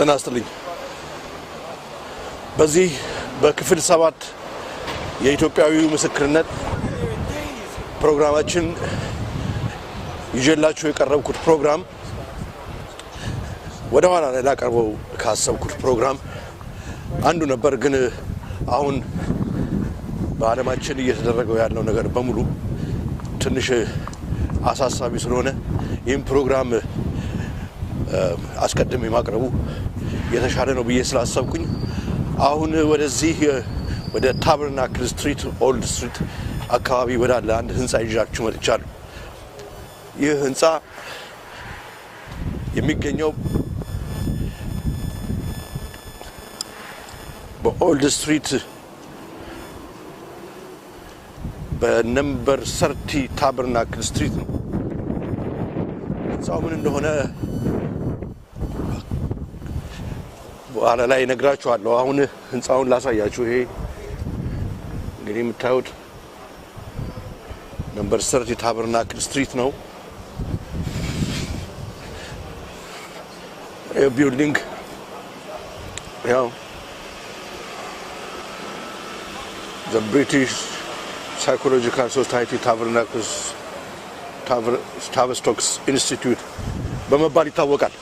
እናስተልኝ በዚህ በክፍል 7 የኢትዮጵያዊው ምስክርነት ፕሮግራማችን ይጀላችሁ የቀረብኩት ፕሮግራም ወደ ኋላ ላይ ላቀርበው ካሰብኩት ፕሮግራም አንዱ ነበር ግን አሁን በዓለማችን እየተደረገው ያለው ነገር በሙሉ ትንሽ አሳሳቢ ስለሆነ ይህን ፕሮግራም አስቀድሜ ማቅረቡ የተሻለ ነው ብዬ ስላሰብኩኝ አሁን ወደዚህ ወደ ታበርናክል ስትሪት ኦልድ ስትሪት አካባቢ ወዳለ አንድ ህንጻ ይዣችሁ መጥቻለሁ። ይህ ህንጻ የሚገኘው በኦልድ ስትሪት በነምበር 30 ታበርናክል ስትሪት ነው። ህንጻው ምን እንደሆነ በኋላ ላይ ነግራችኋለሁ። አሁን ህንጻውን ላሳያችሁ። ይሄ እንግዲህ የምታዩት ነምበር 30 ታበርናክል ስትሪት ነው። ቢልዲንግ ያው the British Psychological Society Tavistock Institute በመባል ይታወቃል።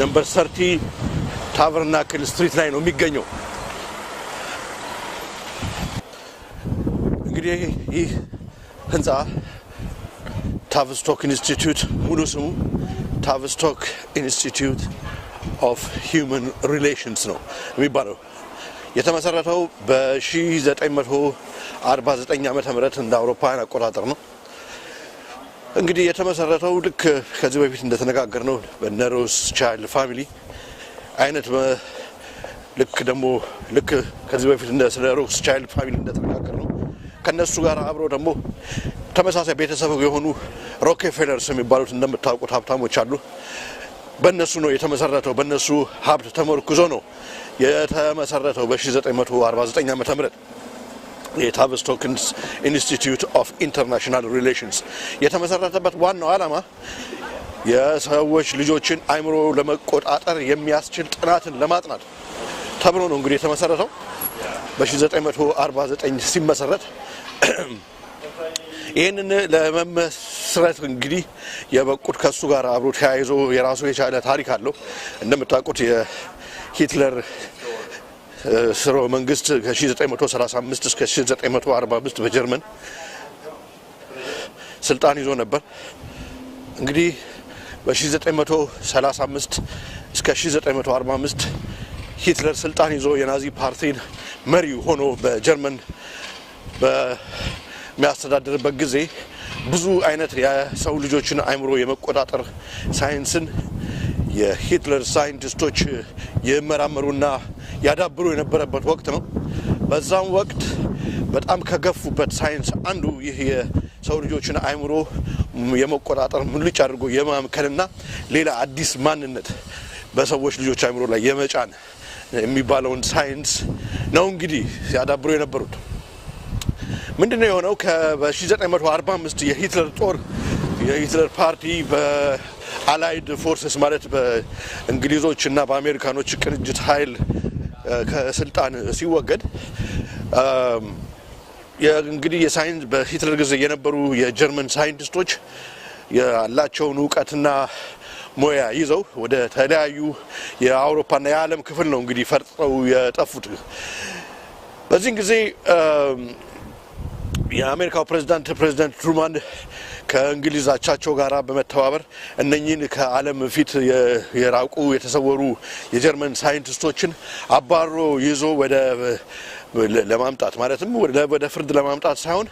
ነምበር 30 ታበርናክል ስትሪት ላይ ነው የሚገኘው። እንግዲህ ይህ ህንጻ ታቪስቶክ ኢንስቲትዩት ሙሉ ስሙ ታቪስቶክ ኢንስቲትዩት ኦፍ ሂውመን ሪሌሽንስ ነው የሚባለው። የተመሰረተው በ1949 ዓመተ ምህረት እንደ አውሮፓውያን አቆጣጠር ነው። እንግዲህ የተመሰረተው ልክ ከዚህ በፊት እንደተነጋገርነው በነሮስ ቻይልድ ፋሚሊ አይነት ልክ ከዚህ በፊት ስለ ሮስ ቻይልድ ፋሚሊ እንደተነጋገርነው ከነሱ ጋር አብሮ ደግሞ ተመሳሳይ ቤተሰብ የሆኑ ሮኬፌለርስ የሚባሉት እንደምታውቁት ሀብታሞች አሉ። በእነሱ ነው የተመሰረተው። በእነሱ ሀብት ተመርኩዞ ነው የተመሰረተው በ1949 ዓመተ ምህረት የታቪስቶክ ኢንስቲትዩት ኦፍ ኢንተርናሽናል ሪሌሽንስ የተመሰረተበት ዋናው ዓላማ የሰዎች ልጆችን አይምሮ ለመቆጣጠር የሚያስችል ጥናትን ለማጥናት ተብሎ ነው እንግዲህ የተመሰረተው። በ1949 ሲመሰረት ይህንን ለመመስረት እንግዲህ የበቁት ከሱ ጋር አብሮ ተያይዞ የራሱ የቻለ ታሪክ አለው። እንደምታውቁት የሂትለር ስርወ መንግስት ከ1935 እስከ 1945 በጀርመን ስልጣን ይዞ ነበር። እንግዲህ በ1935 እስከ 1945 ሂትለር ስልጣን ይዞ የናዚ ፓርቲን መሪ ሆኖ በጀርመን በሚያስተዳድርበት ጊዜ ብዙ አይነት የሰው ልጆችን አይምሮ የመቆጣጠር ሳይንስን የሂትለር ሳይንቲስቶች የመራመሩና ያዳብሩ የነበረበት ወቅት ነው። በዛም ወቅት በጣም ከገፉበት ሳይንስ አንዱ ይህ የሰው ልጆችን አይምሮ የመቆጣጠር ሙልጭ አድርጎ የማምከንና ሌላ አዲስ ማንነት በሰዎች ልጆች አይምሮ ላይ የመጫን የሚባለውን ሳይንስ ነው እንግዲህ ያዳብሩ የነበሩት። ምንድነው የሆነው? በ1945 የሂትለር ፓርቲ በአላይድ ፎርስስ ማለት በእንግሊዞች እና በአሜሪካኖች ቅንጅት ኃይል ከስልጣን ሲወገድ እንግዲህ የሳይንስ በሂትለር ጊዜ የነበሩ የጀርመን ሳይንቲስቶች ያላቸውን ዕውቀትና ሞያ ይዘው ወደ ተለያዩ የአውሮፓና የዓለም ክፍል ነው እንግዲህ ፈርጠው የጠፉት። በዚህ ጊዜ የአሜሪካው ፕሬዝዳንት ትሩማን ከእንግሊዝ አቻቸው ጋር በመተባበር እነኚህን ከዓለም ፊት የራቁ የተሰወሩ የጀርመን ሳይንቲስቶችን አባሮ ይዞ ወደ ለማምጣት ማለትም ወደ ፍርድ ለማምጣት ሳይሆን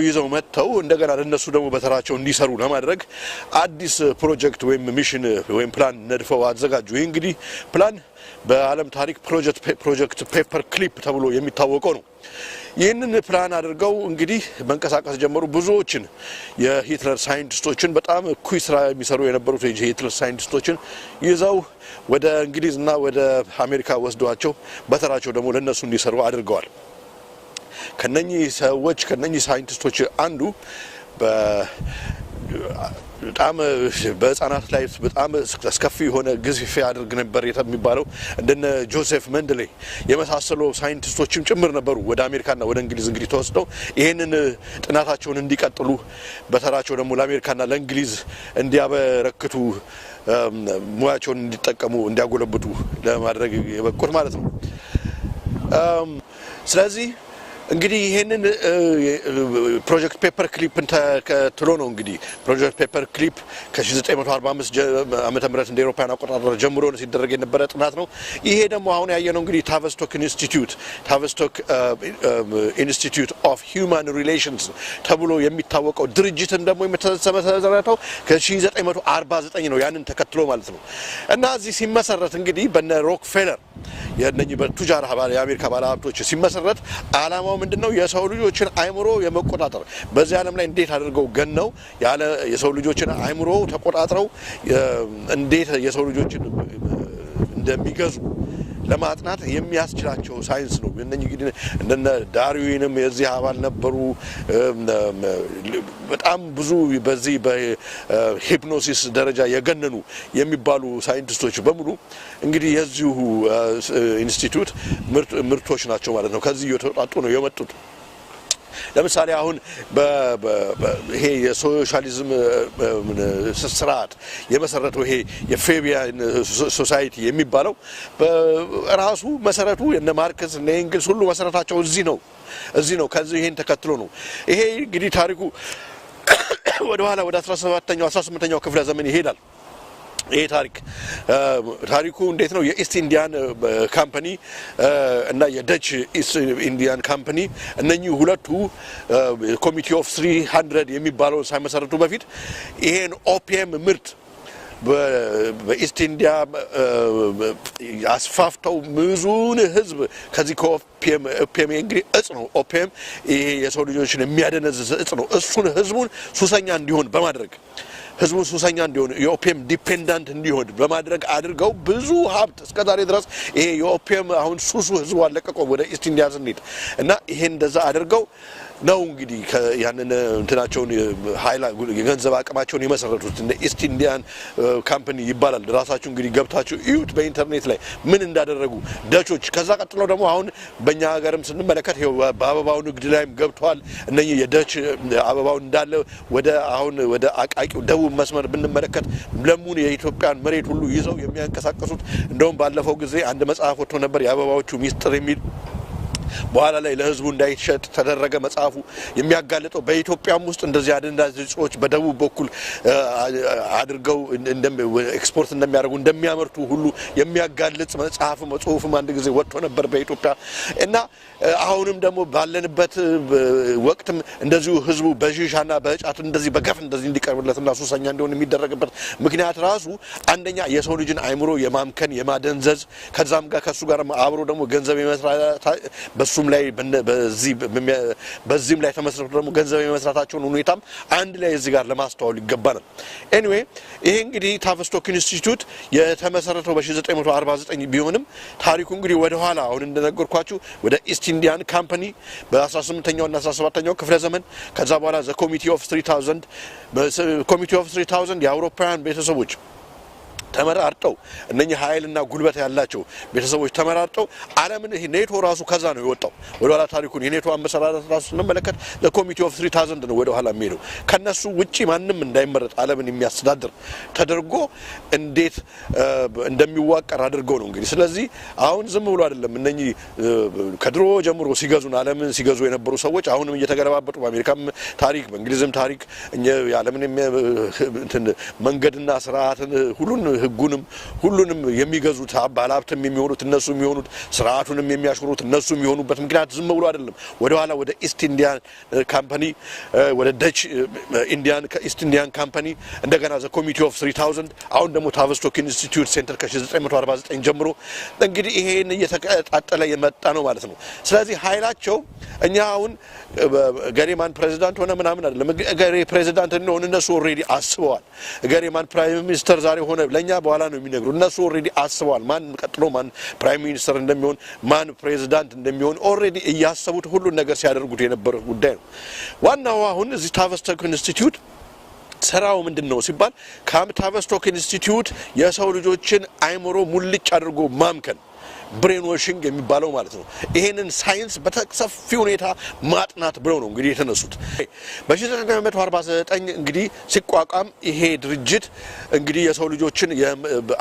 ይዘው መጥተው እንደገና ለነሱ ደግሞ በተራቸው እንዲሰሩ ለማድረግ አዲስ ፕሮጀክት ወይም ሚሽን ወይም ፕላን ነድፈው አዘጋጁ። ይህ እንግዲህ ፕላን በዓለም ታሪክ ፕሮጀክት ፔፐር ክሊፕ ተብሎ የሚታወቀው ነው። ይህንን ፕላን አድርገው እንግዲህ መንቀሳቀስ ጀመሩ። ብዙዎችን የሂትለር ሳይንቲስቶችን በጣም ኩይ ስራ የሚሰሩ የነበሩት የሂትለር ሳይንቲስቶችን ይዘው ወደ እንግሊዝና ወደ አሜሪካ ወስደዋቸው በተራቸው ደግሞ ለነሱ እንዲሰሩ አድርገዋል። ከነኚህ ሳይንቲስቶች አንዱ በጣም በህፃናት ላይ በጣም አስከፊ የሆነ ግዝፍ ያደርግ ነበር የሚባለው እንደነ ጆሴፍ መንደሌ የመሳሰሉ ሳይንቲስቶችም ጭምር ነበሩ ወደ አሜሪካና ወደ እንግሊዝ እንግዲህ ተወስደው ይሄንን ጥናታቸውን እንዲቀጥሉ በተራቸው ደግሞ ለአሜሪካና ለእንግሊዝ እንዲያበረክቱ ሙያቸውን እንዲጠቀሙ እንዲያጎለብቱ ለማድረግ የበቁት ማለት ነው። ስለዚህ እንግዲህ ይሄንን ፕሮጀክት ፔፐር ክሊፕን ተከትሎ ነው እንግዲህ ፕሮጀክት ፔፐር ክሊፕ ከ1945 ዓመተ ምህረት እንደ አውሮፓውያን አቆጣጠር ጀምሮ ሲደረግ የነበረ ጥናት ነው። ይሄ ደግሞ አሁን ያየነው እንግዲህ ታቨስቶክ ኢንስቲትዩት ኦፍ ሂውማን ሪሌሽንስ ተብሎ የሚታወቀው ድርጅትም ደግሞ የተመሰረተው ከ1949 ነው ያንን ተከትሎ ማለት ነው። እና እዚህ ሲመሰረት እንግዲህ በነ ሮክፌለር የነኚህ በቱጃር የአሜሪካ ባለሀብቶች ሲመሰረት ዓላማው ምንድነው? የሰው ልጆችን አይምሮ የመቆጣጠር በዚህ ዓለም ላይ እንዴት አድርገው ገነው ያለ የሰው ልጆችን አይምሮ ተቆጣጥረው እንዴት የሰው ልጆችን እንደሚገዙ ለማጥናት የሚያስችላቸው ሳይንስ ነው። እነኚህ እንደነ ዳርዊንም የዚህ አባል ነበሩ። በጣም ብዙ በዚህ በሂፕኖሲስ ደረጃ የገነኑ የሚባሉ ሳይንቲስቶች በሙሉ እንግዲህ የዚሁ ኢንስቲትዩት ምርቶች ናቸው ማለት ነው። ከዚህ የተወጣጡ ነው የመጡት። ለምሳሌ አሁን ይሄ የሶሻሊዝም ስርዓት የመሰረተው ይሄ የፌቢያን ሶሳይቲ የሚባለው በራሱ መሰረቱ እነ ማርክስ እነ ኤንግልስ ሁሉ መሰረታቸው እዚህ ነው። ከዚህ ይሄን ተከትሎ ነው። ይሄ እንግዲህ ታሪኩ ወደ ኋላ ወደ 18ኛው ክፍለ ዘመን ይሄዳል። ይሄ ታሪኩ እንዴት ነው? የኢስት ኢንዲያን ካምፓኒ እና የደች ኢስት ኢንዲያን ካምፓኒ እነኚህ ሁለቱ ኮሚቴ ኦፍ 300 የሚባለው ሳይመሰረቱ በፊት ይሄን ኦፒየም ምርት በኢስት ኢንዲያ አስፋፍተው ብዙውን ህዝብ ከዚህ ከኦፒየም እንግዲህ እጽ ነው። ኦፒየም ይሄ የሰው ልጆችን የሚያደነዝዝ እጽ ነው። እሱን ህዝቡን ሱሰኛ እንዲሆን በማድረግ ህዝቡ ሱሰኛ እንዲሆን የኦፒየም ዲፔንዳንት እንዲሆን በማድረግ አድርገው ብዙ ሀብት እስከዛሬ ድረስ ይሄ የኦፒየም አሁን ሱሱ ህዝቡ አለቀቀው ወደ ኢስት ኢንዲያ ስንሄድ እና ይሄን እንደዛ አድርገው ነው እንግዲህ ያንን እንትናቸውን ኃይል የገንዘብ አቅማቸውን የመሰረቱት እንደ ኢስት ኢንዲያን ካምፓኒ ይባላል። ራሳችሁ እንግዲህ ገብታችሁ እዩት በኢንተርኔት ላይ ምን እንዳደረጉ ደቾች። ከዛ ቀጥሎ ደግሞ አሁን በእኛ ሀገርም ስንመለከት ይኸው በአበባው ንግድ ላይም ገብተዋል። እነኚህ የደች አበባውን እንዳለ ወደ አቃቂው ደቡብ መስመር ብንመለከት ለሙን የኢትዮጵያን መሬት ሁሉ ይዘው የሚያንቀሳቀሱት እንደውም ባለፈው ጊዜ አንድ መጽሐፍ ወጥቶ ነበር የአበባዎቹ ሚስጥር የሚል በኋላ ላይ ለህዝቡ እንዳይሸጥ ተደረገ። መጽሐፉ የሚያጋልጠው በኢትዮጵያም ውስጥ እንደዚህ አደንዛዥ እጾች በደቡብ በኩል አድርገው ኤክስፖርት እንደሚያደርጉ እንደሚያመርቱ ሁሉ የሚያጋልጥ ጽሁፍም አንድ ጊዜ ወጥቶ ነበር በኢትዮጵያ እና አሁንም ደግሞ ባለንበት ወቅትም እንደዚሁ ህዝቡ በሺሻና በጫት እንደዚህ በገፍ እንደዚህ እንዲቀርብለትና ሱሰኛ እንዲሆን የሚደረግበት ምክንያት ራሱ አንደኛ የሰው ልጅን አይምሮ የማምከን የማደንዘዝ ከዛም ጋር ከሱ ጋር አብሮ ደግሞ ገንዘብ የመስራት በሱም ላይ በዚህም ላይ ተመስርቶ ደግሞ ገንዘብ የመስራታቸውን ሁኔታም አንድ ላይ እዚህ ጋር ለማስተዋል ይገባናል። ኤኒዌይ ይሄ እንግዲህ ታቨስቶክ ኢንስቲትዩት የተመሰረተው በ1949 ቢሆንም ታሪኩ እንግዲህ ወደ ኋላ አሁን እንደነገርኳችሁ ወደ ኢስት ኢንዲያን ካምፓኒ በ18ኛው እና 17ኛው ክፍለ ዘመን ከዛ በኋላ ዘ ኮሚቴ ኦፍ 3000 የአውሮፓውያን ቤተሰቦች ተመራርጠው እነኚህ ኃይልና ጉልበት ያላቸው ቤተሰቦች ተመራርጠው ዓለምን ኔቶ ራሱ ከዛ ነው የወጣው። ወደ ኋላ ታሪኩን የኔቶ አመሰራረት ራሱ ስንመለከት ለኮሚቴ ኦፍ 3000 ነው ወደ ኋላ የሚሄደው። ከነሱ ውጪ ማንም እንዳይመረጥ ዓለምን የሚያስተዳድር ተደርጎ እንዴት እንደሚዋቀር አድርገው ነው እንግዲህ። ስለዚህ አሁን ዝም ብሎ አይደለም እነኚህ ከድሮ ጀምሮ ሲገዙን ዓለምን ሲገዙ የነበሩ ሰዎች አሁንም እየተገለባበጡ በአሜሪካም ታሪክ በእንግሊዝም ታሪክ የዓለምን መንገድና ስርዓትን ህጉንም ሁሉንም የሚገዙት ባለሀብትም የሚሆኑት እነሱ የሚሆኑት ስርዓቱንም የሚያሽሩት እነሱ የሚሆኑበት ምክንያት ዝም ብሎ አይደለም። ወደ ኋላ ወደ ኢስት ኢንዲያን ካምፓኒ ወደ ደች ኢስት ኢንዲያን ካምፓኒ እንደገና ዘ ኮሚቴ ኦፍ 3000 አሁን ደግሞ ታቨስቶክ ኢንስቲትዩት ሴንተር ከ1949 ጀምሮ እንግዲህ ይሄን እየተቀጣጠለ የመጣ ነው ማለት ነው። ስለዚህ ኃይላቸው እኛ አሁን ገሪማን ፕሬዚዳንት ሆነ ምናምን አይደለም። ገሪ ፕሬዚዳንት እንደሆነ እነሱ ኦሬዲ አስበዋል። ገሪማን ፕራይም ሚኒስተር ዛሬ ሆነ ለኛ በኋላ ነው የሚነግሩ። እነሱ ኦሬዲ አስበዋል ማን ቀጥሎ ማን ፕራይም ሚኒስተር እንደሚሆን ማን ፕሬዚዳንት እንደሚሆን ኦሬዲ እያሰቡት ሁሉ ነገር ሲያደርጉት የነበረ ጉዳይ ነው። ዋናው አሁን እዚህ ታቨስቶክ ኢንስቲትዩት ስራው ምንድነው ሲባል ካምታቨስቶክ ኢንስቲትዩት የሰው ልጆችን አይምሮ ሙልጭ አድርጎ ማምከን ብሬን ዋሽንግ የሚባለው ማለት ነው ይሄንን ሳይንስ በተሰፊ ሁኔታ ማጥናት ብለው ነው እንግዲህ የተነሱት በ1949 እንግዲህ ሲቋቋም ይሄ ድርጅት እንግዲህ የሰው ልጆችን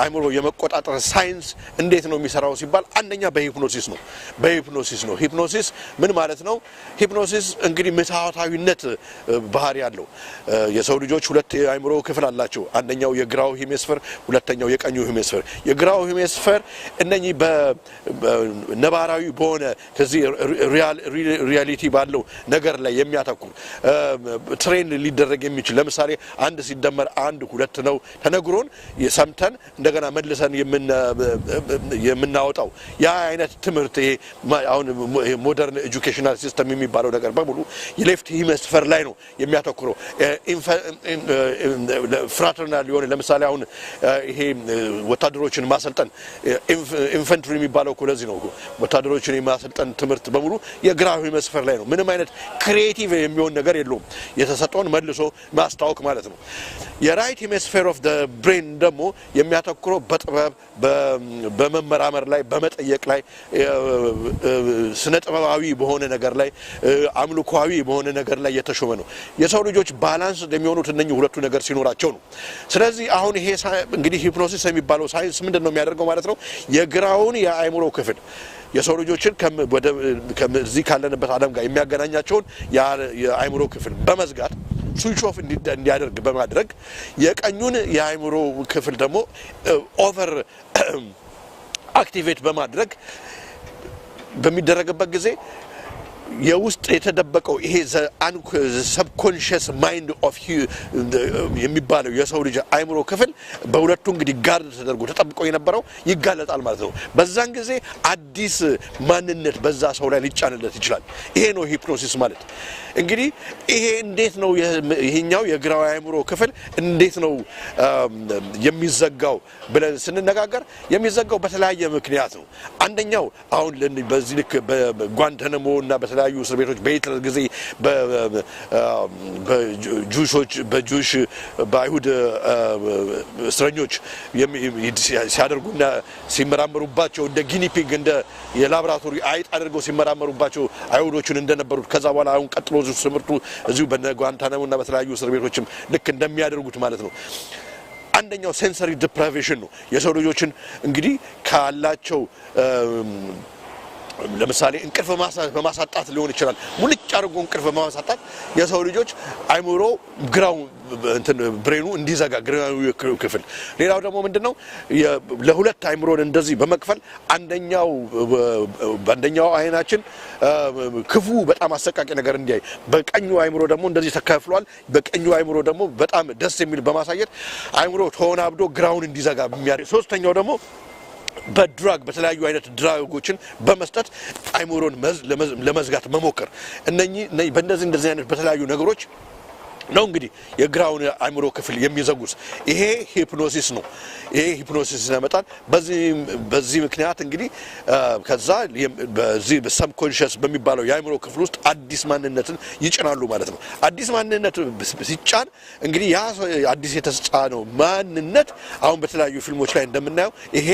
አይምሮ የመቆጣጠር ሳይንስ እንዴት ነው የሚሰራው ሲባል አንደኛ በሂፕኖሲስ ነው ሂፕኖሲስ ምን ማለት ነው ሂፕኖሲስ እንግዲህ ምሳታዊነት ባህሪ ያለው የሰው ልጆች ሁለት አይምሮ ክፍል አላቸው አንደኛው የግራው ሄሚስፌር ሁለተኛው የቀኙ ሄሚስፌር የግራው ሄሚስፌር እነኚህ ነባራዊ በሆነ ከዚህ ሪያሊቲ ባለው ነገር ላይ የሚያተኩር ትሬን ሊደረግ የሚችል ለምሳሌ አንድ ሲደመር አንድ ሁለት ነው ተነግሮን የሰምተን እንደገና መልሰን የምናወጣው ያ አይነት ትምህርት ይሄ አሁን ሞደርን ኤጁኬሽናል ሲስተም የሚባለው ነገር በሙሉ የሌፍት ሄሚስፌር ላይ ነው የሚያተኩረው ፍራተርናል የሆነ ለምሳሌ አሁን ይሄ ወታደሮችን ማሰልጠን ኢንፋንትሪ የሚባለው ኮለዚ ነው ወታደሮችን የማሰልጠን ትምህርት በሙሉ የግራው ሄሚስፌር ላይ ነው ምንም አይነት ክሪኤቲቭ የሚሆን ነገር የለውም የተሰጠውን መልሶ ማስታወቅ ማለት ነው የራይት ሄሚስፌር ኦፍ ዘ ብሬን ደግሞ የሚያተኩረው በጥበብ በመመራመር ላይ በመጠየቅ ላይ ስነ ጥበባዊ በሆነ ነገር ላይ አምልኮአዊ በሆነ ነገር ላይ የተሾመ ነው የሰው ልጆች ባላንስ እንደሚሆኑት እነኚህ ሁለቱ ነገር ሲኖራቸው ነው ስለዚህ አሁን ይሄ እንግዲህ ሂፕኖሲስ የሚባለው ሳይንስ ምንድነው የሚያደርገው ማለት ነው የግራውን የአይምሮ ክፍል የሰው ልጆችን ከዚህ ካለንበት ዓለም ጋር የሚያገናኛቸውን የአይምሮ ክፍል በመዝጋት ስዊች ኦፍ እንዲያደርግ በማድረግ የቀኙን የአይምሮ ክፍል ደግሞ ኦቨር አክቲቬት በማድረግ በሚደረግበት ጊዜ የውስጥ የተደበቀው ይሄ ሰብኮንሺየስ ማይንድ ኦፍ የሚባለው የሰው ልጅ አይምሮ ክፍል በሁለቱ እንግዲህ ጋር ተደርጎ ተጠብቆ የነበረው ይጋለጣል ማለት ነው በዛን ጊዜ አዲስ ማንነት በዛ ሰው ላይ ሊጫንለት ይችላል ይሄ ነው ሂፕኖሲስ ማለት እንግዲህ ይሄ እንዴት ነው ይሄኛው የግራው አይምሮ ክፍል እንዴት ነው የሚዘጋው ብለን ስንነጋገር የሚዘጋው በተለያየ ምክንያት ነው አንደኛው አሁን በዚህ ልክ በጓንታናሞና በተለያዩ እስር ቤቶች በሂትለር ጊዜ በጁሽ በአይሁድ እስረኞች ሲያደርጉና ሲመራመሩባቸው እንደ ጊኒፒግ እንደ የላብራቶሪ አይጥ አድርገው ሲመራመሩባቸው አይሁዶችን እንደነበሩት ከዛ በኋላ አሁን ቀጥሎ ትምህርቱ እዚሁ በጓንታናሞና በተለያዩ እስር ቤቶችም ልክ እንደሚያደርጉት ማለት ነው አንደኛው ሴንሰሪ ዲፕራይቬሽን ነው የሰው ልጆችን እንግዲህ ካላቸው ለምሳሌ እንቅልፍ በማሳጣት ሊሆን ይችላል ሙልጭ አድርጎ እንቅልፍ በማሳጣት የሰው ልጆች አይምሮ ግራው ብሬኑ እንዲዘጋ ግራው ክፍል ሌላው ደግሞ ምንድነው ለሁለት አይምሮን እንደዚህ በመክፈል አንደኛው አይናችን ክፉ በጣም አሰቃቂ ነገር እንዲያይ በቀኙ አይምሮ ደግሞ እንደዚህ ተከፍሏል በቀኙ አይምሮ ደግሞ በጣም ደስ የሚል በማሳየት አይምሮ ተወናብዶ ግራውን እንዲዘጋ የሚያደርግ ሶስተኛው ደግሞ በድራግ በተለያዩ አይነት ድራጎችን በመስጠት አይምሮን ለመዝጋት መሞከር እነኚህ በእንደዚህ አይነት በተለያዩ ነገሮች ነው እንግዲህ የግራውን አይምሮ ክፍል የሚዘጉስ ይሄ ሂፕኖሲስ ነው ይሄ ሂፕኖሲስ ያመጣል በዚህ ምክንያት እንግዲህ ከዛ በዚህ በሰብኮንሺየስ በሚባለው የአይምሮ ክፍል ውስጥ አዲስ ማንነትን ይጭናሉ ማለት ነው አዲስ ማንነት ሲጫን እንግዲህ ያ አዲስ የተጫነው ማንነት አሁን በተለያዩ ፊልሞች ላይ እንደምናየው ይሄ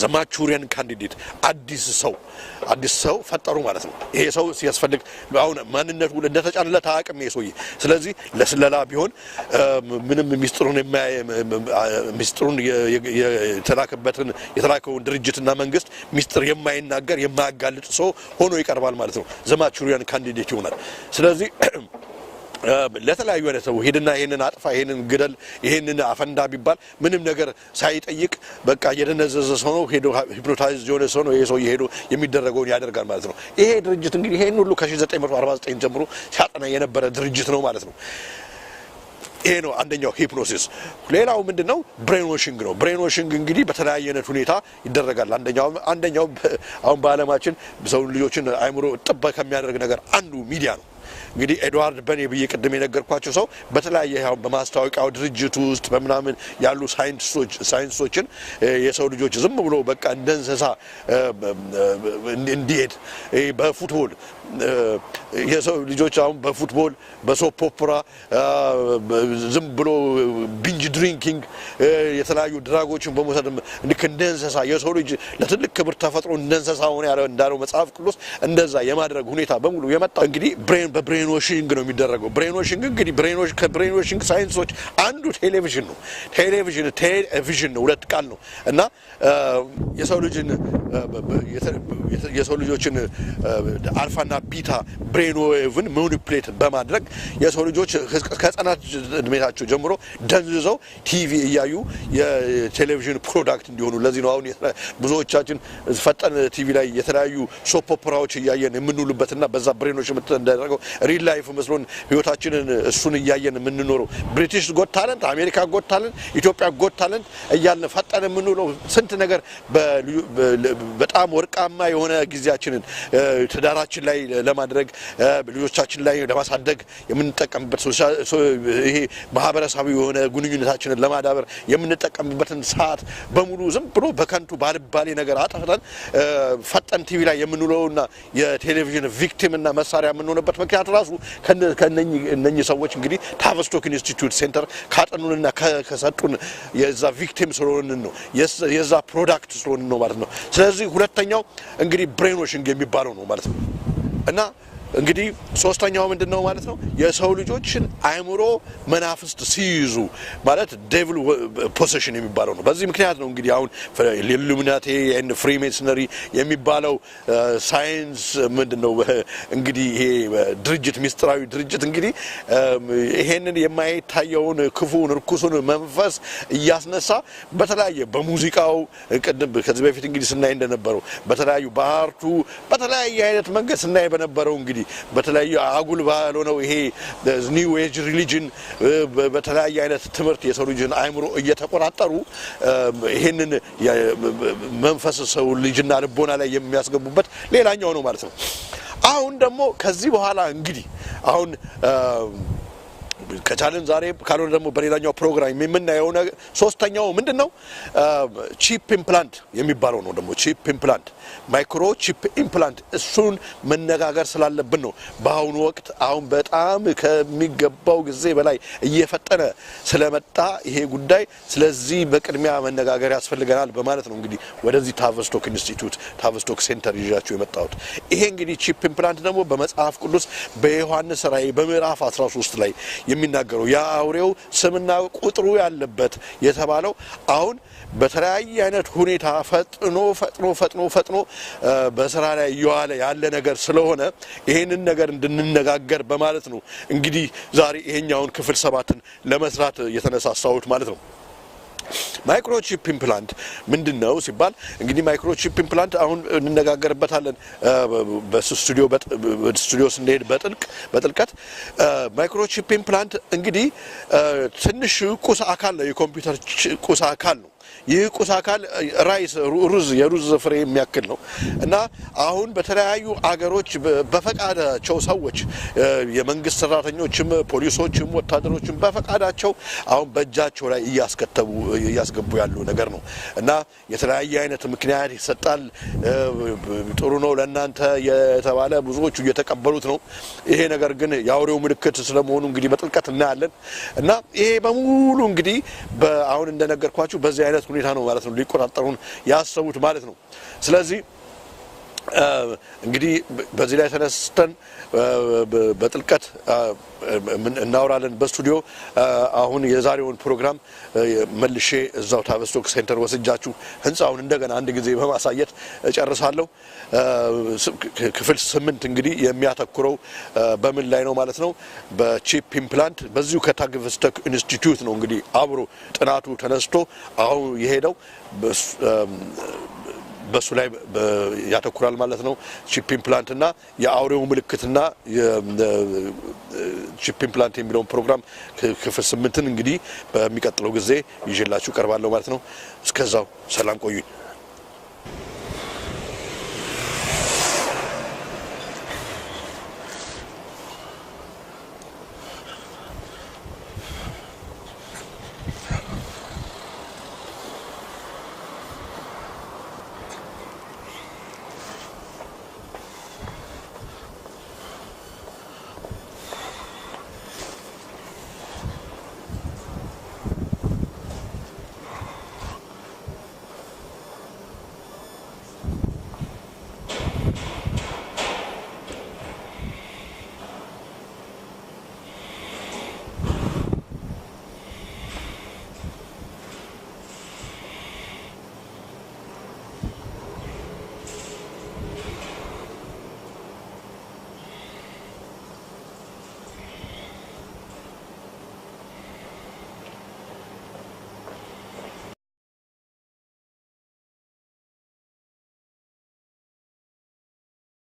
ዘማቹሪያን ካንዲዴት አዲስ ሰው ፈጠሩ ማለት ነው ይሄ ሰው ሲያስፈልግ አሁን ማንነቱ እንደተጫነለት አቅም ይሶይ ስለዚህ ለስለላ ቢሆን ምንም ሚስጥሩን የተላከውን ድርጅትና መንግስት ሚስጥር የማይናገር የማያጋልጥ ሰው ሆኖ ይቀርባል ማለት ነው ዘማቹሪያን ካንዲዴት ይሆናል ስለዚህ ለተለያዩ አይነት ሰው ሄድና ይሄንን አጥፋ ይሄንን ግደል ይሄንን አፈንዳ ቢባል ምንም ነገር ሳይጠይቅ በቃ የደነዘዘ ሰው ነው ሄዶ ሂፕኖታይዝ የሆነ ሰው ነው ይሄ ሰው ሄዶ የሚደረገውን ያደርጋል ማለት ነው ይሄ ድርጅት እንግዲህ ይሄን ሁሉ ከ1949 ጀምሮ ሲያጠና የነበረ ድርጅት ነው ማለት ነው ይሄ ነው አንደኛው ሂፕኖሲስ ሌላው ምንድነው ብሬን ዋሽንግ ነው ብሬን ዋሽንግ እንግዲህ በተለያየ አይነት ሁኔታ ይደረጋል አንደኛው አሁን በአለማችን ሰው ልጆችን አይምሮ ጥበቃ ከሚያደርግ ነገር አንዱ ሚዲያ ነው እንግዲህ ኤድዋርድ በኔ በየቀደም የነገርኳቸው ሰው በተለያየ ያው በማስታወቂያው ድርጅት ውስጥ በመናምን ያሉ ሳይንሶችን የሰው ልጆች ዝም ብሎ በቃ እንደንሰሳ እንዲሄድ በፉትቦል የሰው ልጆች አሁን በፉትቦል በሶፕ ኦፕራ ዝም ብሎ ቢንጅ ድሪንኪንግ የተለያዩ ድራጎችን በመውሰድ እንደ እንስሳ የሰው ልጅ ለትልቅ ክብር ተፈጥሮ እንደ እንስሳ ሆነ እንዳለው መጽሐፍ ቅዱስ እንደዛ የማድረግ ሁኔታ በሙሉ የመጣው እንግዲህ በብሬን ዋሺንግ ነው የሚደረገው። ብሬን ዋሺንግ እንግዲህ ከብሬን ዋሺንግ ሳይንሶች አንዱ ቴሌቪዥን ነው። ቴሌቪዥን ነው፣ ሁለት ቃል ነው እና የሰው ልጆችን አልፋና ቢታ ብሬን ዌቭን ማኒፑሌት በማድረግ የሰው ልጆች ከህፃናት እድሜያቸው ጀምሮ ደንዝዘው ቲቪ እያዩ የቴሌቪዥን ፕሮዳክት እንዲሆኑ። ለዚህ ነው አሁን ብዙዎቻችን ፈጠን ቲቪ ላይ የተለያዩ ሶፕ ኦፕራዎች እያየን የምንውልበትና በዛ ብሬኖች የምትደረገው ሪል ላይፍ መስሎን ህይወታችንን እሱን እያየን የምንኖረው። ብሪቲሽ ጎት ታለንት፣ አሜሪካ ጎት ታለንት፣ ኢትዮጵያ ጎት ታለንት እያልን ፈጠን የምንውለው ስንት ነገር በጣም ወርቃማ የሆነ ጊዜያችንን ትዳራችን ላይ ለማድረግ ልጆቻችን ላይ ለማሳደግ የምንጠቀምበት ይሄ ማህበረሰባዊ የሆነ ግንኙነታችንን ለማዳበር የምንጠቀምበትን ሰዓት በሙሉ ዝም ብሎ በከንቱ ባልባሌ ነገር አጥፍተን ፈጠን ቲቪ ላይ የምንውለውና የቴሌቪዥን ቪክቲም እና መሳሪያ የምንሆንበት ምክንያት ራሱ ከነኚህ ሰዎች እንግዲህ ታቨስቶክ ኢንስቲትዩት ሴንተር ካጠኑንና ከሰጡን የዛ ቪክቲም ስለሆንን ነው፣ የዛ ፕሮዳክት ስለሆንን ነው ማለት ነው። ስለዚህ ሁለተኛው እንግዲህ ብሬን ዋሺንግ የሚባለው ነው ማለት ነው እና እንግዲህ ሶስተኛው ምንድነው ማለት ነው? የሰው ልጆችን አእምሮ መናፍስት ሲይዙ ማለት ዴቪል ፖሴሽን የሚባለው ነው። በዚህ ምክንያት ነው እንግዲህ አሁን ኢሉሚናቲ ኤንድ ፍሪሜሰነሪ የሚባለው ሳይንስ ምንድነው እንግዲህ ይሄ ድርጅት ሚስጥራዊ ድርጅት እንግዲህ ይሄንን የማይታየውን ክፉን ርኩሱን መንፈስ እያስነሳ በተለያየ በሙዚቃው ቅድም ከዚህ በፊት እንግዲህ ስናይ እንደነበረው በተለያዩ በአርቱ በተለያየ አይነት መንገድ ስናይ በነበረው እንግዲህ በተለያዩ አጉል ባልሆነው ይሄ ኒው ኤጅ ሪሊጅን በተለያየ አይነት ትምህርት የሰው ልጅን አእምሮ እየተቆጣጠሩ ይሄንን መንፈስ ሰው ልጅና ልቦና ላይ የሚያስገቡበት ሌላኛው ነው ማለት ነው። አሁን ደግሞ ከዚህ በኋላ እንግዲህ አሁን ከቻለን ዛሬ ካልሆነ ደግሞ በሌላኛው ፕሮግራም የምናየው ነገር ሶስተኛው ምንድነው? ቺፕ ኢምፕላንት የሚባለው ነው። ደግሞ ቺፕ ኢምፕላንት ማይክሮ ቺፕ ኢምፕላንት እሱን መነጋገር ስላለብን ነው። በአሁኑ ወቅት አሁን በጣም ከሚገባው ጊዜ በላይ እየፈጠነ ስለመጣ ይሄ ጉዳይ ስለዚህ በቅድሚያ መነጋገር ያስፈልገናል በማለት ነው እንግዲህ ወደዚህ ታቨስቶክ ኢንስቲትዩት ታቨስቶክ ሴንተር ይዣችሁ የመጣሁት። ይሄ እንግዲህ ቺፕ ኢምፕላንት ደግሞ በመጽሐፍ ቅዱስ በዮሐንስ ራእይ በምዕራፍ 13 ላይ የሚናገረው የአውሬው ስምና ቁጥሩ ያለበት የተባለው አሁን በተለያየ አይነት ሁኔታ ፈጥኖ በስራ ላይ እየዋለ ያለ ነገር ስለሆነ ይሄንን ነገር እንድንነጋገር በማለት ነው እንግዲህ ዛሬ ይሄኛውን ክፍል 7ን ለመስራት የተነሳሳሁት ማለት ነው። ማይክሮቺፕ ኢምፕላንት ምንድነው ሲባል እንግዲህ ማይክሮቺፕ ኢምፕላንት አሁን እንነጋገርበታለን በስቱዲዮ ስንሄድ በጥልቀት ማይክሮቺፕ ኢምፕላንት እንግዲህ ትንሽ ቁስ አካል ነው፣ የኮምፒውተር ቁስ አካል ነው። ይህ ቁስ አካል ራይስ የሩዝ ፍሬ የሚያክል ነው እና አሁን በተለያዩ አገሮች በፈቃዳቸው ሰዎች የመንግስት ሰራተኞችም ፖሊሶችም ወታደሮችም በፈቃዳቸው አሁን በእጃቸው ላይ እያስገቡ ያሉ ነገር ነው እና የተለያየ አይነት ምክንያት ይሰጣል። ጥሩ ነው ለእናንተ የተባለ ብዙዎቹ እየተቀበሉት ነው። ይሄ ነገር ግን የአውሬው ምልክት ስለመሆኑ እንግዲህ በጥልቀት እናያለን እና ይሄ በሙሉ እንግዲህ አሁን እንደነገርኳችሁ በዚህ አይነት ሁኔታ ነው ማለት ነው ሊቆጣጠሩን ያሰቡት ማለት ነው። ስለዚህ እንግዲህ በዚህ ላይ ተነስተን በጥልቀት እናወራለን በስቱዲዮ። አሁን የዛሬውን ፕሮግራም መልሼ እዛው ታቨስቶክ ሴንተር ወስጃችሁ ህንጻውን እንደገና አንድ ጊዜ በማሳየት እጨርሳለሁ። ክፍል 8 እንግዲህ የሚያተኩረው በምን ላይ ነው ማለት ነው? በቺፕ ኢምፕላንት በዚሁ ከታቨስቶክ ኢንስቲትዩት ነው እንግዲህ አብሮ ጥናቱ ተነስቶ አሁን የሄደው በሱ ላይ ያተኩራል ማለት ነው። ቺፕ ኢምፕላንት እና የአውሬው ምልክትና ቺፕ ኢምፕላንት የሚለው ፕሮግራም ክፍል 8ን እንግዲህ በሚቀጥለው ጊዜ ይዤላችሁ ቀርባለሁ ማለት ነው። እስከዛው ሰላም ቆዩኝ።